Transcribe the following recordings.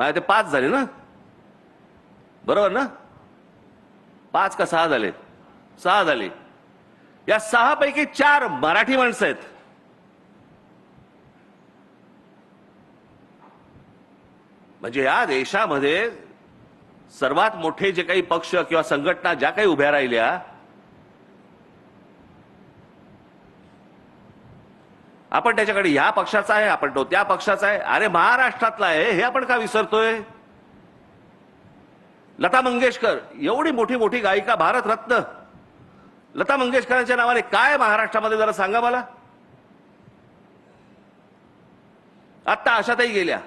माझे ते 5 झाले ना, बरोबर ना? 5 का 6 झाले? 6 झाले. या 6 पैकी 4 मराठी माणसं आहेत. म्हणजे या देशामध्ये सर्वात मोठे जे काही पक्ष किंवा संघटना ज्या काही उभ्या राहिल्या, आपण त्याच्याकडे ह्या पक्षाचा आहे, आपण तो त्या पक्षाचा आहे. अरे महाराष्ट्रातला आहे हे आपण का विसरतोय? लता मंगेशकर एवढी मोठी मोठी गायिका, भारतरत्न लता मंगेशकरांच्या नावाने काय महाराष्ट्रामध्ये जरा सांगा मला. आत्ता आशाताई गेल्या,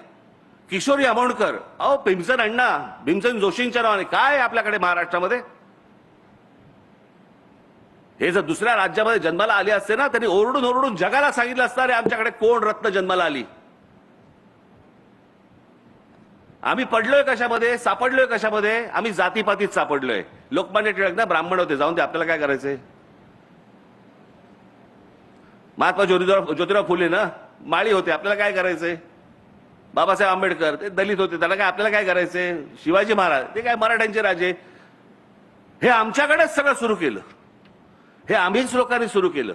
किशोरी आमोणकर, अहो भीमसेन अण्णा, भीमसेन जोशींच्या नावाने काय आपल्याकडे महाराष्ट्रामध्ये. हे जर दुसऱ्या राज्यामध्ये जन्माला आले असते ना, त्यांनी ओरडून ओरडून जगाला सांगितलं असतं, अरे आमच्याकडे कोण रत्न जन्माला आली. आम्ही पडलोय कशामध्ये, सापडलोय कशामध्ये? आम्ही जातीपातीत सापडलोय. लोकमान्य टिळक ना ब्राह्मण होते, जाऊन दे, आपल्याला काय करायचंय. महात्मा ज्योतिराव फुले ना माळी होते, आपल्याला काय करायचंय. बाबासाहेब आंबेडकर ते दलित होते, त्याला काय, आपल्याला काय करायचंय. शिवाजी महाराज ते काय मराठ्यांचे राजे. हे आमच्याकडेच सगळं सुरू केलं, हे आम्हीच लोकांनी सुरू केलं.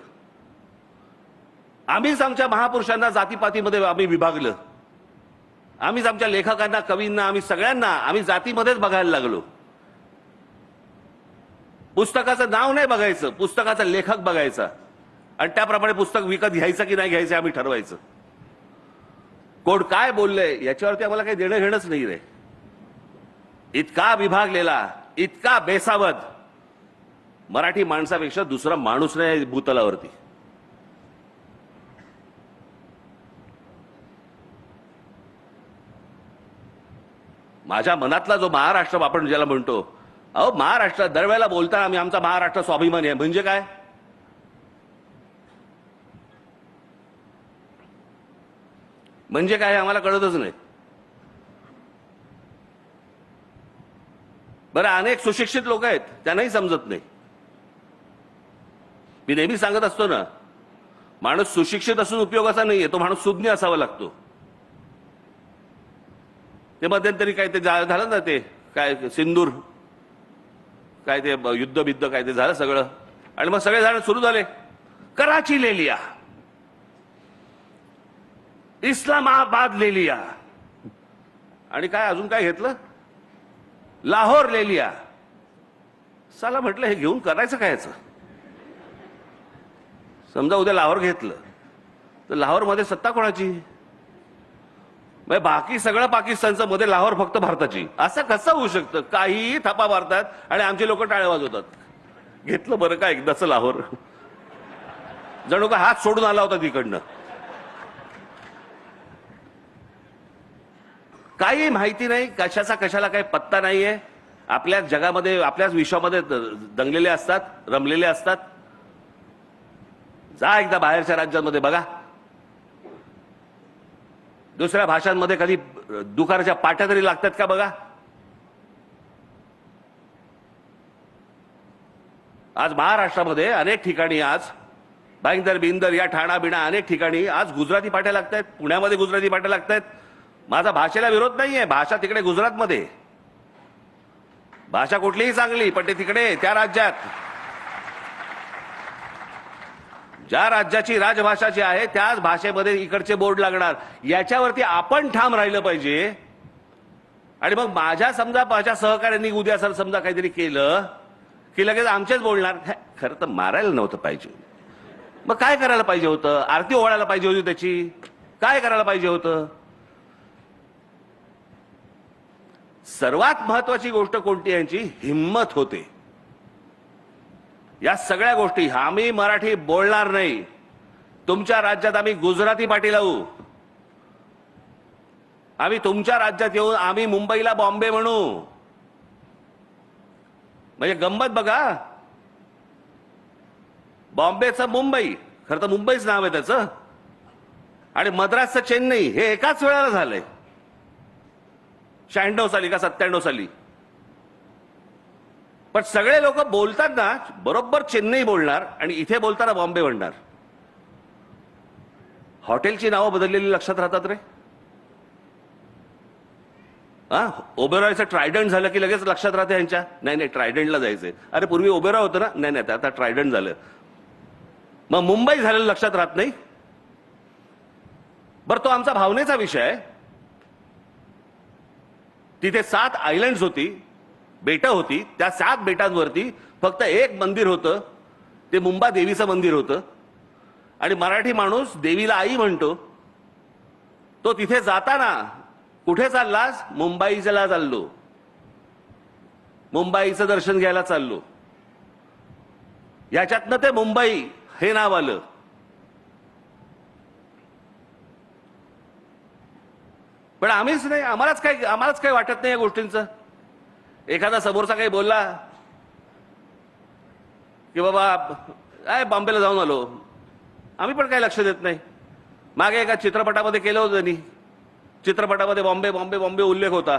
आम्हीच आमच्या महापुरुषांना जातीपातीमध्ये आम्ही विभागलं. आम्हीच आमच्या लेखकांना, कवींना, आम्ही सगळ्यांना आम्ही जातीमध्येच बघायला लागलो. पुस्तकाचं नाव नाही बघायचं, पुस्तकाचा लेखक बघायचा आणि त्याप्रमाणे पुस्तक विकत घ्यायचं की नाही घ्यायचं आम्ही ठरवायचं. कोण काय बोललंय याच्यावरती आम्हाला काही देणं घेणंच नाही रे. इतका विभागलेला, इतका बेसावध मराठी माणसापेक्षा दुसरा माणूस नाही भूतलावरती. माझ्या मनातला जो महाराष्ट्र आपण ज्याला म्हणतो, अहो महाराष्ट्र दरवेळेला बोलताना आम्ही आमचा महाराष्ट्र स्वाभिमानी आहे म्हणजे काय. म्हणजे काय आम्हाला कळतच नाही. बरं, अनेक सुशिक्षित लोक आहेत, त्यांनाही समजत नाही. मी नेहमी सांगत असतो ना, माणूस सुशिक्षित असून उपयोगाचा नाहीये, तो माणूस सुज्ञ असावा लागतो. ते मध्यंतरी काय ते झालं ना, ते काय सिंदूर काय ते युद्ध बिद्ध काय ते झालं सगळं, आणि मग सगळे जण सुरू झाले, कराची ले लिया, इस्लामाबाद ले लिया, आणि काय अजून काय घेतलं, लाहोर ले लिया. साला म्हटलं हे घेऊन करायचं काय याचं. समजा उद्या लाहोर घेतलं तर लाहोरमध्ये सत्ता कोणाची. बाकी सगळं पाकिस्तानचं, मध्ये लाहोर फक्त भारताची. असं कसं होऊ शकतं. काहीही थापा मारतात आणि आमचे लोक टाळ्या वाजवतात. घेतलं बरं का एकदाच लाहोर, जणू का हात सोडून आला होता तिकडनं. काही माहिती नाही, कशाचा कशाला काही पत्ता नाहीये. आपल्याच जगामध्ये, आपल्याच विश्वामध्ये दंगलेले असतात, रमलेले असतात. जा एकदा बाहेरच्या राज्यांमध्ये बघा, दुसऱ्या भाषांमध्ये कधी दुकानाच्या पाट्या तरी लागतात का बघा. आज महाराष्ट्रामध्ये अनेक ठिकाणी, आज भाईंदर बिंदर या ठाणा बिणा अनेक ठिकाणी आज गुजराती पाट्या लागतात. पुण्यामध्ये गुजराती पाट्या लागतात. माझा भाषेला विरोध नाहीये, भाषा तिकडे गुजरातमध्ये, भाषा कुठलीही चांगली, पण ते तिकडे त्या राज्यात, ज्या राज्याची राजभाषा जी आहे त्याच भाषेमध्ये इकडचे बोर्ड लागणार. याच्यावरती आपण ठाम राहिलं पाहिजे. आणि मग माझ्या सहकार्यांनी उद्या सर समजा काहीतरी केलं की लगेच आमचेच बोलणार. खरं तर मारायला नव्हतं पाहिजे. मग काय करायला पाहिजे होतं. आरती ओवाळायला पाहिजे होती त्याची. काय करायला पाहिजे होतं. सर्वात महत्वाची गोष्ट कोणती, यांची हिम्मत होते. या सगळ्या गोष्टी, आम्ही मराठी बोलणार नाही, तुमच्या राज्यात आम्ही गुजराती पाटी लावू, आम्ही तुमच्या राज्यात येऊन आम्ही मुंबईला बॉम्बे म्हणू. म्हणजे गंमत बघा, बॉम्बेचं मुंबई, खरं तर मुंबईच नाव आहे त्याचं, आणि मद्रासचं चेन्नई हे एकाच वेळेला झालंय. 96 साली का 97 साली. पण सगळे लोक बोलतात ना, बरोबर चेन्नई बोलणार आणि इथे बोलताना बॉम्बे म्हणणार. हॉटेलची नावं बदललेली लक्षात राहतात रे. हा, ओबेरॉयचं ट्रायडंट झालं की लगेच लक्षात राहते यांच्या, नाही नाही ट्रायडंटला जायचंय. अरे पूर्वी ओबेरॉय होतं ना, नाही नाही आता ट्रायडंट झालं. मग मुंबई झालेलं लक्षात राहत नाही. बरं, तो आमचा भावनेचा विषय आहे. तिथे 7 आयलंड्स होती, बेटं होती. त्या 7 बेटांवरती फक्त एक मंदिर होतं, ते मुंबा देवीचं मंदिर होतं. आणि मराठी माणूस देवीला आई म्हणतो. तो तिथे जाताना कुठे चाललास? मुंबईला चाललो, मुंबईचं दर्शन घ्यायला चाललो. याच्यातनं ते मुंबई हे नाव आलं. पण आम्हीच नाही, आम्हालाच काही वाटत नाही या गोष्टींचं. एखादा समोरचा काही बोलला की बाबा काय बॉम्बेला जाऊन आलो, आम्ही पण काही लक्ष देत नाही. मागे एका चित्रपटामध्ये केलं होतं त्यांनी, चित्रपटामध्ये बॉम्बे बॉम्बे बॉम्बे उल्लेख होता.